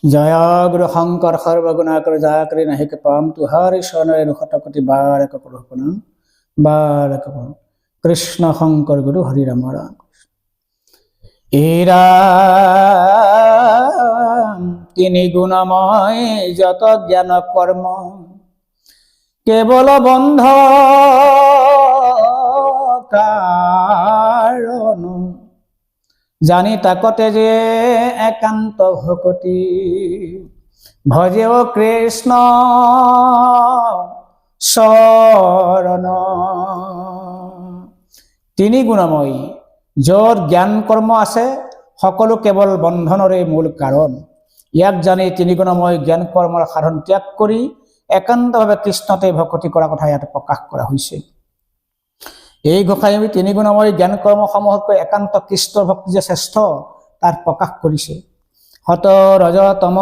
জয় গুৰু শংকৰ সৰ্বগুণাকৰ জয় কৰি নাহিকে পাম তুহাৰি শৰণৰে ২০০ কোটি বাৰ এক কৰোহ প্ৰণাম বাৰ এক প্ৰণাম। কৃষ্ণ শংকৰ গুৰু হৰি ৰাম ৰাম এই ৰাম তিনি গুণময় যত জ্ঞান কৰ্ম কেৱল বন্ধ কাৰণ জানি তাকতে যে একান্ত ভকতি ভজেও কৃষ্ণ শৰণ। তিনি গুণময়ী য'ত জ্ঞান কৰ্ম আছে সকলো কেৱল বন্ধনৰে মূল কাৰণ। ইয়াক জানি তিনি গুণময় জ্ঞান কৰ্মৰ সাধন ত্যাগ কৰি একান্তভাৱে কৃষ্ণতে ভকতি কৰা কথা ইয়াত প্ৰকাশ কৰা হৈছে। এই গোসাঁই তিনি গুণময় জ্ঞান কৰ্মসমূহতকৈ একান্ত কৃষ্ণৰ ভক্তি যে শ্ৰেষ্ঠ তাত প্ৰকাশ কৰিছে। সত ৰজ তম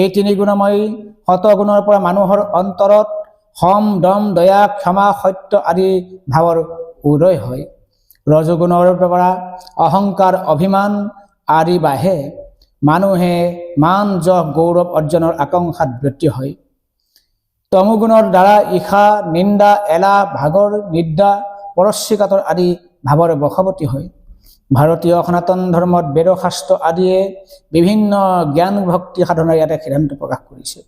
এই তিনি গুণময়ী সত গুণৰ পৰা মানুহৰ অন্তৰত সম দম দয়া ক্ষমা সত্য আদি ভাৱৰ উদয় হয়। ৰজগুণৰ পৰা অহংকাৰ অভিমান আদি বাঢ়ে, মানুহে মান যশ গৌৰৱ অৰ্জনৰ আকাংক্ষাত ব্ৰতী হয়। তমোগুণৰ দ্বাৰা ঈৰ্ষা নিন্দা এলাহ ভাগৰ নিদ্ৰা পৰশ্ৰীকাতৰ আদি ভাৱৰ বশৱৰ্তী হয়। ভাৰতীয় সনাতন ধৰ্মত বেদশাস্ত্ৰ আদিয়ে বিভিন্ন জ্ঞান ভক্তি সাধনাৰ ইয়াতে সিদ্ধান্ত প্ৰকাশ কৰিছে।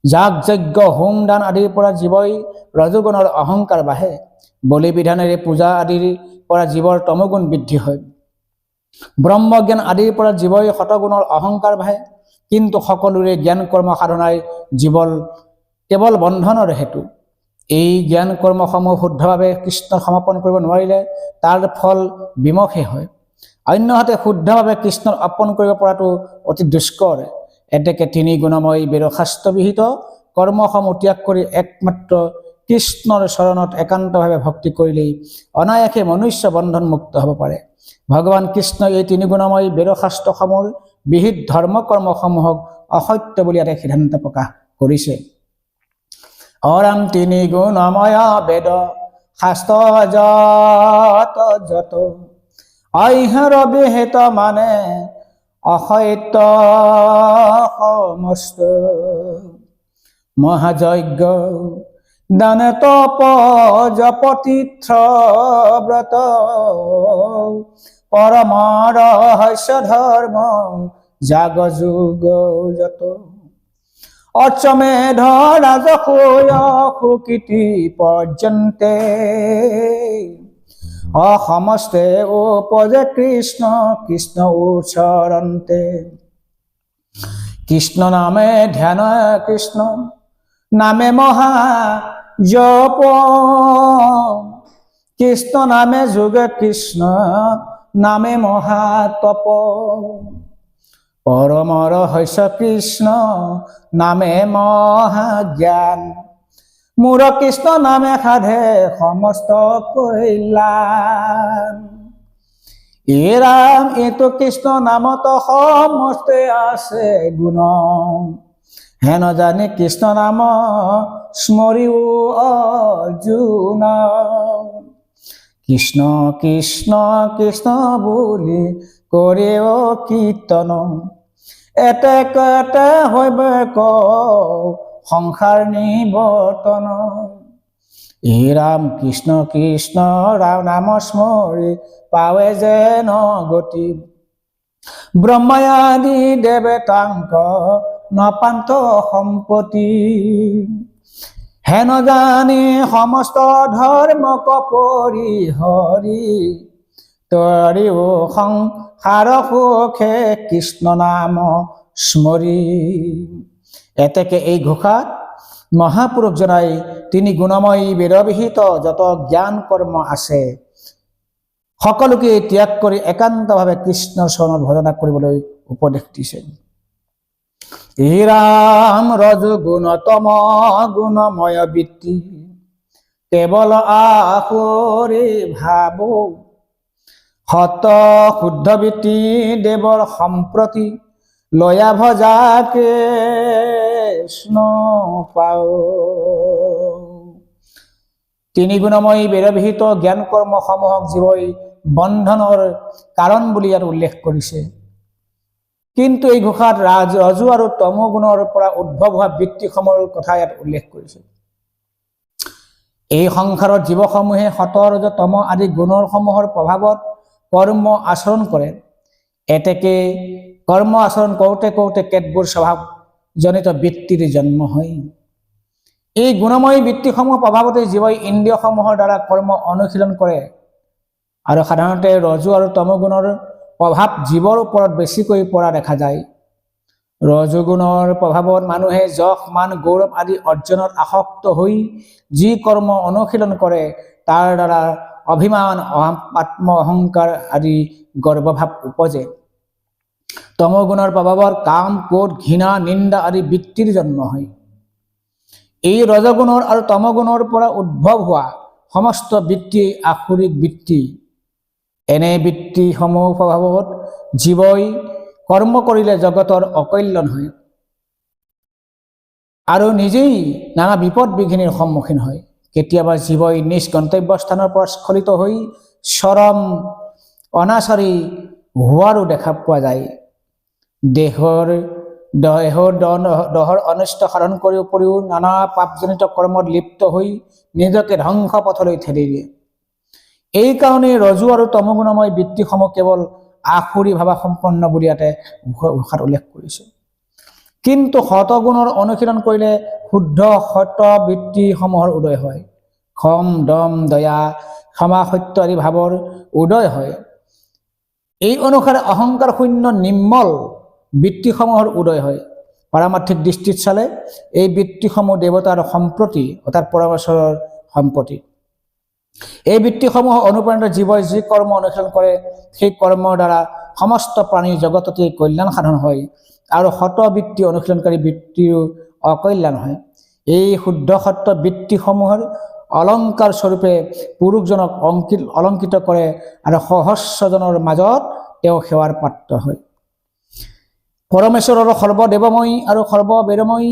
যাগ যজ্ঞ হোম দান আদিৰ পৰা জীৱই ৰজগুণৰ অহংকাৰ বাঢ়ে, বলি বিধানেৰে পূজা আদিৰ পৰা জীৱৰ তমগুণ বৃদ্ধি হয়। ব্ৰহ্মজ্ঞান আদিৰ পৰা জীৱই শতগুণৰ অহংকাৰ বাঢ়ে, কিন্তু সকলোৰে জ্ঞান কৰ্ম সাধনাই জীৱল কেৱল বন্ধনৰ হেতু। এই জ্ঞান কৰ্মসমূহ শুদ্ধভাৱে কৃষ্ণক সমৰ্পণ কৰিব নোৱাৰিলে তাৰ ফল বিমোহে হয়। অন্যহাতে শুদ্ধভাৱে কৃষ্ণক অৰ্পণ কৰিব পৰাটো অতি দুষ্কৰ। এতেকে তিনি গুণময় বেদশাস্ত্ৰবিহিত কৰ্মসমূহ ত্যাগ কৰি একমাত্ৰ কৃষ্ণৰ চৰণত একান্তভাৱে ভক্তি কৰিলেই অনায়াসে মনুষ্য বন্ধন মুক্ত হ'ব পাৰে। ভগৱান কৃষ্ণ এই তিনি গুণময় বেদশাস্ত্ৰসমূহৰ বিহিত ধৰ্ম কৰ্মসমূহক অসত্য বুলি ইয়াতে সিদ্ধান্ত প্ৰকাশ কৰিছে। অৰাম তিনি গুণময় বেদ শাস্ত্ৰ যত যত অইহৰ বিহিত মানে অসত্য সমস্ত মহাযজ্ঞ দান তপ জপ তীৰ্থ ব্ৰত পৰম ৰহস্য ধৰ্ম জাগ যুগ যত অশ্বমেধ ৰাজসূয় সুকীৰ্তি পৰ্যন্তে অসমস্তে উপজে কৃষ্ণ কৃষ্ণ উচ্চৰন্তে। কৃষ্ণ নামে ধ্যান কৃষ্ণ নামে মহা জপ কৃষ্ণ নামে যোগ কৃষ্ণ নামে মহা তপ পৰম ৰহস্য কৃষ্ণ নামে মহাজ্ঞান মূৰ কৃষ্ণ নামে সাধে সমস্ত কল্যাণ। এ ৰাম এইটো কৃষ্ণ নামত সমস্তে আছে গুণ হেন জানি কৃষ্ণ নাম স্মৰিও অৰ্জুন। কৃষ্ণ কৃষ্ণ কৃষ্ণ বুলি কৰেও কীৰ্তন এতে হৈবে ক সংসাৰ নিবৰ্তন। হে ৰাম কৃষ্ণ কৃষ্ণ ৰাম নাম স্মৰি পাৱে যেন গতি ব্ৰহ্মাদি দেৱতাংক নপান্ত সম্পত্তি হেন জানি সমস্ত ধৰ্মক পৰিহৰি তৰিও সংসাৰ সুখে কৃষ্ণ নাম স্মৰি। এতেকে এই ঘোষাত মহাপুৰুষজনাই তিনি গুণময়ী বেদবিহিত যত জ্ঞান কৰ্ম আছে সকলোকে ত্যাগ কৰি একান্তভাৱে কৃষ্ণৰ চৰণত ভজনা কৰিবলৈ উপদেশ দিছে। হে ৰাম ৰজগুণ তম গুণময় বৃত্তি কেৱল আসুৰি ভাব সত শুদ্ধ বৃত্তি দেৱৰ সম্প্ৰতি লয়া ভজা কৃষ্ণ পাও। তিনি গুণময়ী বেদবিহিত জ্ঞান কৰ্মসমূহক জীৱই বন্ধনৰ কাৰণ বুলি ইয়াত উল্লেখ কৰিছে। কিন্তু এই ঘোষাত ৰজু আৰু তম গুণৰ পৰা উদ্ভৱ হোৱা বৃত্তিসমূহৰ কথা ইয়াত উল্লেখ কৰিছে। এই সংসাৰৰ জীৱসমূহে সত ৰজ তম আদি গুণৰ সমূহৰ প্ৰভাৱত কৰ্ম আচৰণ কৰে। এতেকে কৰ্ম আচৰণ কৰোঁতে কৰোঁতে কেতবোৰ স্বভাৱজনিত বৃত্তিৰ জন্ম হয়। এই গুণময়ী বৃত্তিসমূহ প্ৰভাৱতে জীৱই ইন্দ্ৰিয়সমূহৰ দ্বাৰা কৰ্ম অনুশীলন কৰে আৰু সাধাৰণতে ৰজু আৰু তম গুণৰ প্ৰভাৱ জীৱৰ ওপৰত বেছিকৈ পৰা দেখা যায়। ৰজগুণৰ প্ৰভাৱত মানুহে যশ মান গৌৰৱ আদি অৰ্জনত আসক্ত হৈ যি কৰ্ম অনুশীলন কৰে তাৰ দ্বাৰা অভিমান আত্ম অহংকাৰ আদি গৰ্বভাৱ উপজে। তমগুণৰ প্ৰভাৱত কাম ক্ৰোধ ঘৃণা নিন্দা আদি বৃত্তিৰ জন্ম হয়। এই ৰজগুণৰ আৰু তমগুণৰ পৰা উদ্ভৱ হোৱা সমস্ত বৃত্তি আসুৰিক বৃত্তি। এনে বৃত্তিসমূহ প্ৰভাৱত জীৱই কৰ্ম কৰিলে জগতৰ অকল্যাণ হয় আৰু নিজেই নানা বিপদ বিঘিনিৰ সন্মুখীন হয়। কেতিয়াবা জীৱই নিজ গন্তব্যস্থানৰ পৰা স্খলিত হৈ চৰম অনাচাৰী হোৱাৰো দেখা পোৱা যায়। দেহৰ অনিষ্ট সাধন কৰি উপৰিও নানা পাপজনিত কৰ্মত লিপ্ত হৈ নিজকে ধ্বংস পথলৈ ঠেলি দিয়ে। এই কাৰণে ৰজু আৰু তমগুণময় বৃত্তিসমূহ কেৱল আসুৰি ভাৱা সম্পন্ন বুলি ইয়াতে ঘোষাত উল্লেখ কৰিছে। কিন্তু সতগুণৰ অনুশীলন কৰিলে শুদ্ধ সত বৃত্তিসমূহৰ উদয় হয়। খম দম দয়া ক্ষমা সত্য আদি ভাৱৰ উদয় হয়। এই অনুসাৰে অহংকাৰ শূন্য নিৰ্মল বৃত্তিসমূহৰ উদয় হয়। পাৰমাৰ্থিক দৃষ্টিত চালে এই বৃত্তিসমূহ দেৱতাৰ সম্প্ৰতি অৰ্থাৎ পৰমেশ্বৰৰ সম্পত্তি। এই বৃত্তিসমূহ অনুপ্ৰাণিত জীৱই যি কৰ্ম অনুশীলন কৰে সেই কৰ্মৰ দ্বাৰা সমস্ত প্ৰাণীৰ জগততে কল্যাণ সাধন হয় আৰু সত বৃত্তি অনুশীলনকাৰী বৃত্তিৰো অকল্যাণ হয়। এই শুদ্ধ সত্য বৃত্তিসমূহৰ অলংকাৰ স্বৰূপে পুৰুষজনক অলংকৃত কৰে আৰু সহস্ৰজনৰ মাজত তেওঁ সেৱাৰ পাত্ৰ হয়। পৰমেশ্বৰৰ সৰ্বদেৱময়ী আৰু সৰ্ববেদময়ী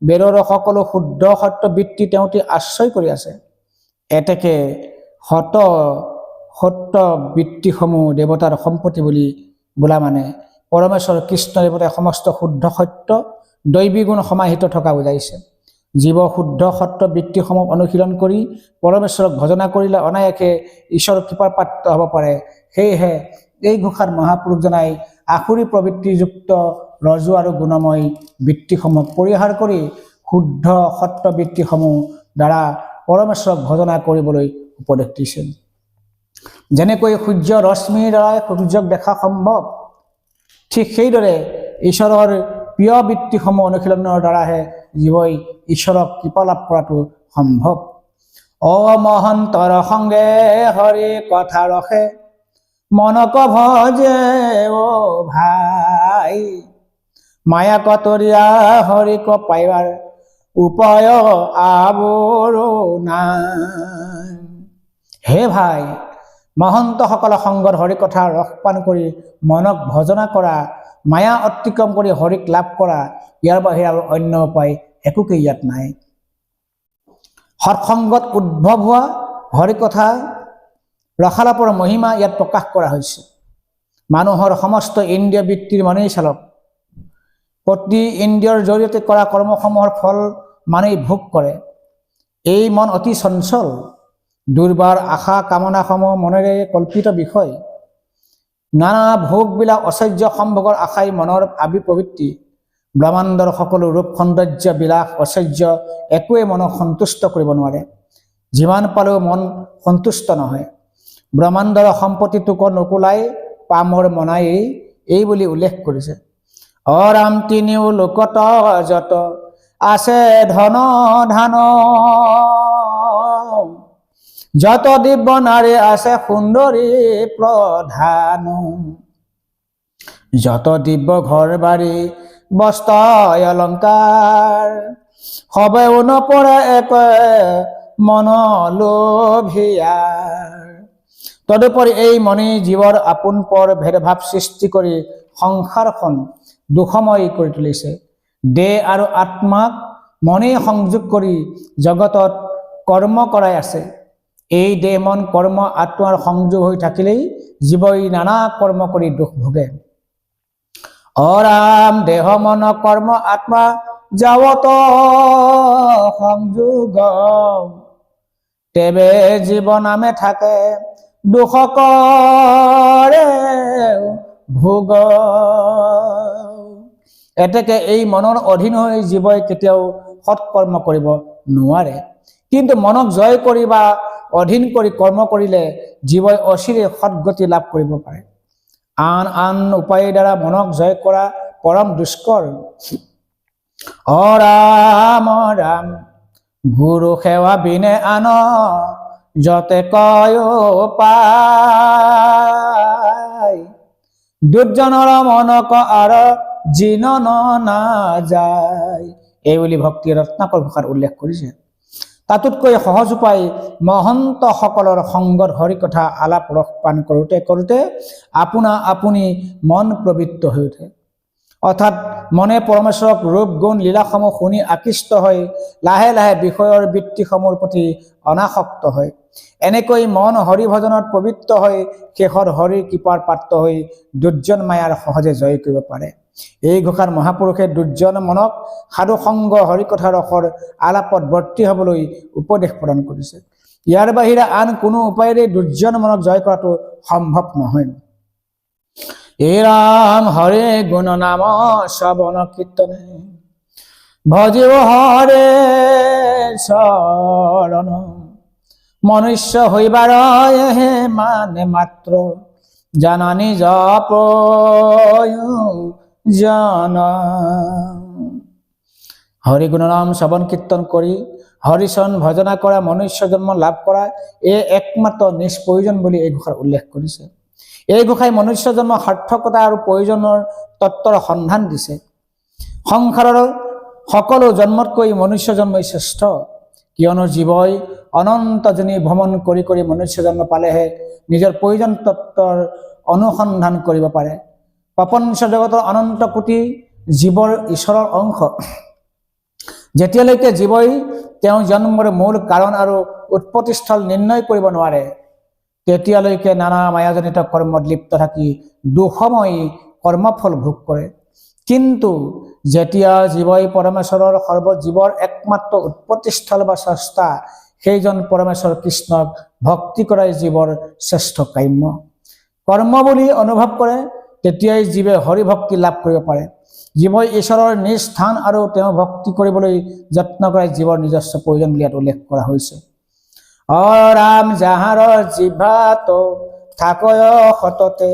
বেদৰ সকলো শুদ্ধ সত্য বৃত্তি তেওঁতে আশ্ৰয় কৰি আছে। এতেকে সত্য বৃত্তিসমূহ দেৱতাৰ সম্পত্তি বুলি বোলা মানে পৰমেশ্বৰ কৃষ্ণ দেৱতাই সমস্ত শুদ্ধ সত্য দৈবী গুণ সমাহিত থকা বুজাইছে। জীৱ শুদ্ধ সত্য বৃত্তিসমূহ অনুশীলন কৰি পৰমেশ্বৰক ভজনা কৰিলে অনায়াসে ঈশ্বৰৰ কৃপাৰ পাত্ৰ হ'ব পাৰে। সেয়েহে এই ঘোষাত মহাপুৰুষজনাই আসুৰি প্ৰবৃত্তিযুক্ত ৰজু আৰু গুণময় বৃত্তিসমূহ পৰিহাৰ কৰি শুদ্ধ সত্য বৃত্তিসমূহ দ্বাৰা পৰমেশ্বৰক ভজনা কৰিবলৈ উপদেশ দিছে। যেনেকৈ সূৰ্য ৰশ্মিৰ দ্বাৰাই সূৰ্যক দেখা সম্ভৱ, ঠিক সেইদৰে ঈশ্বৰৰ প্ৰিয় বৃত্তিসমূহ অনুশীলনৰ দ্বাৰাহে জীৱই ঈশ্বৰক কৃপা লাভ কৰাটো সম্ভৱ। মহন্তৰ সংগে হৰি কথা ৰখে মনক ভজে ভাই মায়া কতৰিয়া হৰিক পাইবাৰ উপায় আবৰো নাই। হে ভাই, মহন্তসকলৰ সংগত হৰি কথা ৰস পান কৰি মনক ভজনা কৰা, মায়া অতিক্ৰম কৰি হৰিক লাভ কৰা, ইয়াৰ বাহিৰে আৰু অন্য উপায় একোকেই ইয়াত নাই। সৎসংগত উদ্ভৱ হোৱা হৰি কথা ৰসালাপৰ মহিমা ইয়াত প্ৰকাশ কৰা হৈছে। মানুহৰ সমস্ত ইন্দ্ৰিয় বৃত্তিৰ মনেই চালক। প্ৰতি ইন্দ্ৰিয়ৰ জৰিয়তে কৰা কৰ্মসমূহৰ ফল মানেই ভোগ কৰে। এই মন অতি চঞ্চল, দুৰ্বাৰ আশা কামনাসমূহ মনেৰে কল্পিত বিষয়। নানা ভোগবিলাক অসহ্য সম্ভোগৰ আশাই মনৰ প্ৰবৃত্তি। ব্ৰহ্মাণ্ডৰ সকলো ৰূপ সৌন্দৰ্য বিলাস অসহ্য একোৱে মনক সন্তুষ্ট কৰিব নোৱাৰে। যিমান পালেও মন সন্তুষ্ট নহয়। ব্ৰহ্মাণ্ডৰ সম্পত্তিটোক নকুলাই পামৰ মনাই এই বুলি উল্লেখ কৰিছে। অৰাম তিনিও লোকত যত আছে ধন ধান, যত দিব্য নাৰী আছে সুন্দৰী প্ৰধান, যত দিব্য ঘৰ বাৰী বস্ত্ৰ অলংকাৰ, সবেও নপৰে এক মন লোভিয়াৰ। তদুপৰি এই মনে জীৱৰ আপোন পৰ ভেদভাৱ সৃষ্টি কৰি সংসাৰখন দুখময় কৰি তুলিছে। দেহ আৰু আত্মাক মনে সংযোগ কৰি জগতত কৰ্ম কৰাই আছে। এই দেহ মন কৰ্ম আত্মাৰ সংযোগ হৈ থাকিলেই জীৱই নানা কৰ্ম কৰি দুখ ভোগে। অৰাম দেহ মন কৰ্ম আত্মা যাৱত সংযোগ, তেবে জীৱ নামে থাকে দুখ কৰে ভোগ। এতেকে এই মনৰ অধীন হৈ জীৱই কেতিয়াও সৎকৰ্ম কৰিব নোৱাৰে। কিন্তু মনক জয় কৰি বা অধীন কৰি কৰ্ম কৰিলে জীৱই অচিৰে সৎগতি লাভ কৰিব পাৰে। আন আন উপায়ৰ দ্বাৰা মনক জয় কৰা পৰম দুষ্কৰ। ৰাম ৰাম গুৰু সেৱা বিনে আন যতে কয় পায়, দুৰ্জনৰ মনক আৰ জিন নাযায়। এই বুলি ভক্তি ৰত্নাকৰ ঘোষাত উল্লেখ কৰিছে। তাতোতকৈ সহজ উপায় মহন্ত সকলৰ সংগত হৰি কথা আলাপ ৰস পান কৰোঁতে কৰোঁতে আপোনা আপুনি মন প্ৰবৃত্ত হৈ উঠে। অৰ্থাৎ মনে পৰমেশ্বৰক ৰূপ গুণ লীলাসমূহ শুনি আকৃষ্ট হৈ লাহে লাহে বিষয়ৰ বৃত্তিসমূহৰ প্ৰতি অনাসক্ত হয়। এনেকৈ মন হৰি ভজনত পবিত্ৰ হৈ শেষত হৰিৰ কৃপাৰ পাত্ৰ হৈ দুৰ্জন মায়াৰ সহজে জয় কৰিব পাৰে। এই ঘোষাত মহাপুৰুষে দুৰ্জন মনক সাধু সংগ হৰি কথা ৰসৰ আলাপত বৰ্তি হবলৈ উপদেশ প্ৰদান কৰিছে। ইয়াৰ বাহিৰে আন কোনো উপায়েৰে দুৰ্জন মনক জয় কৰাটো সম্ভৱ নহয়। এই ৰাম হৰে গুণ নাম শ্ৰৱণ কীৰ্তনে ভজিব হৰে চৰণ, মনুষ্য হইবাৰ হে মানে মাত্ৰ জানানি জপ জানা। হৰি গুণ নাম শ্ৰৱণ কীৰ্তন কৰি হৰিচৰণ ভজনা কৰা মনুষ্য জন্ম লাভ কৰা এই একমাত্ৰ নিষ্প্ৰয়োজন বুলি এই ঘোষাত উল্লেখ কৰিছে। এই ঘোষাই মনুষ্য জন্ম সাৰ্থকতা আৰু প্ৰয়োজনৰ তত্ত্বৰ সন্ধান দিছে। সংসাৰৰ সকলো জন্মতকৈ মনুষ্য জন্মই শ্ৰেষ্ঠ, কিয়নো জীৱই অনন্ত জনী ভ্ৰমণ কৰি কৰি মনুষ্য জন্ম পালেহে নিজৰ প্ৰয়োজন তত্ত্বৰ অনুসন্ধান কৰিব পাৰে। প্ৰপঞ্চ জগতৰ অনন্ত কোটি জীৱৰ ঈশ্বৰৰ অংশ। যেতিয়ালৈকে জীৱই তেওঁ জন্মৰ মূল কাৰণ আৰু উৎপত্তিস্থল নিৰ্ণয় কৰিব নোৱাৰে, তেতিয়ালৈকে নানা মায়াজনিত কৰ্মত লিপ্ত থাকি দুখময়ী কৰ্মফল ভোগ কৰে। কিন্তু যেতিয়া জীৱই পৰমেশ্বৰৰ সৰ্বজীৱৰ একমাত্ৰ উৎপত্তিস্থল বা স্ৰষ্টা সেইজন পৰমেশ্বৰ কৃষ্ণক ভক্তি কৰাই জীৱৰ শ্ৰেষ্ঠ কাম্য কৰ্ম বুলি অনুভৱ কৰে, তেতিয়াই জীৱে হৰি ভক্তি লাভ কৰিব পাৰে। জীৱই ঈশ্বৰৰ নিজ স্থান আৰু তেওঁ ভক্তি কৰিবলৈ যত্ন কৰাই জীৱৰ নিজস্ব প্ৰয়োজন বুলি ইয়াত উল্লেখ কৰা হৈছে। ৰাম যাহাৰ জিভাত থাকয় সততে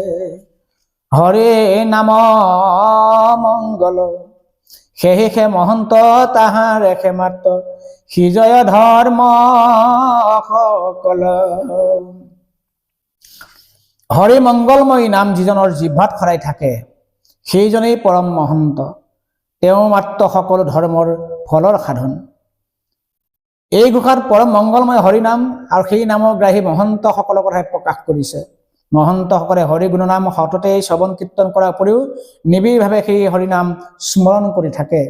হৰি নাম মংগল, সেহিষে মহন্ত তাহাৰ এষে মাত্ৰ সিজয় ধৰ্ম সকল। হৰি মংগলময়ী নাম যিজনৰ জিভাত সদায় থাকে সেইজনেই পৰম মহন্ত, তেওঁ মাত্ৰ সকলো ধৰ্মৰ ফলৰ সাধন। এই ঘোষাত পৰম মংগলময় হৰিনাম আৰু সেই নামৰ গ্ৰাহী মহন্তসকলৰ কথাই প্ৰকাশ কৰিছে। মহন্তসকলে হৰি গুণনাম সততেই শ্ৰৱণ কীৰ্তন কৰাৰ উপৰিও নিবিড়ভাৱে সেই হৰিনাম স্মৰণ কৰি থাকে।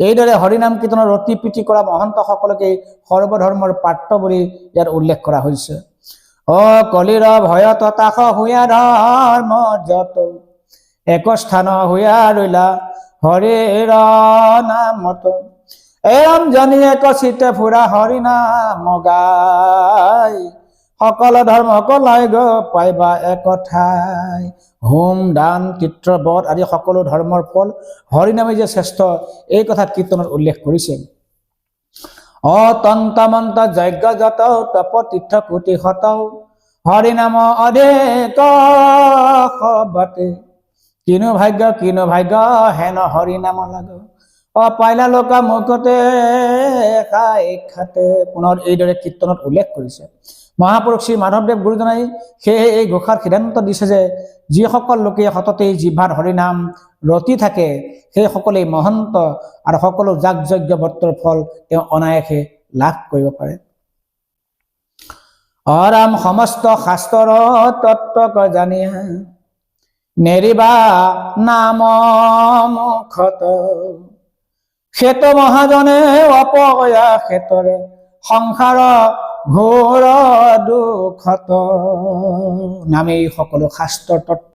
এইদৰে হৰিনাম কীৰ্তনৰ ৰতি প্ৰীতি কৰা মহন্তসকলকে সৰ্বধৰ্মৰ পাত্ৰ বুলি ইয়াত উল্লেখ কৰা হৈছে। কলিৰ ভয়ত তাস হুয়া ধৰ্ম যত, এক স্থান হুয়া ৰৈলা হৰিৰ নামত। এম জানি এক চিতে ফুৰা হৰি নাম গাই, সকল ধৰ্ম কলাই গ পাইবা এক ঠাই। হোম দান তীৰ্থ বধ আদি সকলো ধৰ্মৰ ফল হৰিনামে যে শ্ৰেষ্ঠ এই কথা কীৰ্তনত উল্লেখ কৰিছে। তন্ত মন্ত যজ্ঞ যত তপ তীৰ্থ কোটি শত, হৰিনাম অধিক সবতে। কিনো ভাগ্য হেন হৰিনাম লাগ, পাইলা লোকা মুখতে খাতে। পুনৰ এইদৰে কীৰ্তনত উল্লেখ কৰিছে। মহাপুৰুষ শ্ৰী মাধৱদেৱ গুৰুজনাই সেয়ে এই ঘোষাৰ সিদ্ধান্ত দিছে যে যিসকল লোকে সততেই জিভাত হৰিনাম ৰতি থাকে সেইসকলেই মহন্ত আৰু সকলো যাগ যজ্ঞ ব্ৰতৰ ফল তেওঁ অনায়াসে লাভ কৰিব পাৰে। ৰাম সমস্ত শাস্ত্ৰৰ তত্ত্বক জানিয়া, নেৰিবা নাম মুখত। শ্বেত মহাজনে অপয়া ক্ষেত্ৰে সংসাৰ ঘোৰ দুখত। নামেই সকলো শাস্ত্ৰৰ তত্ত্ব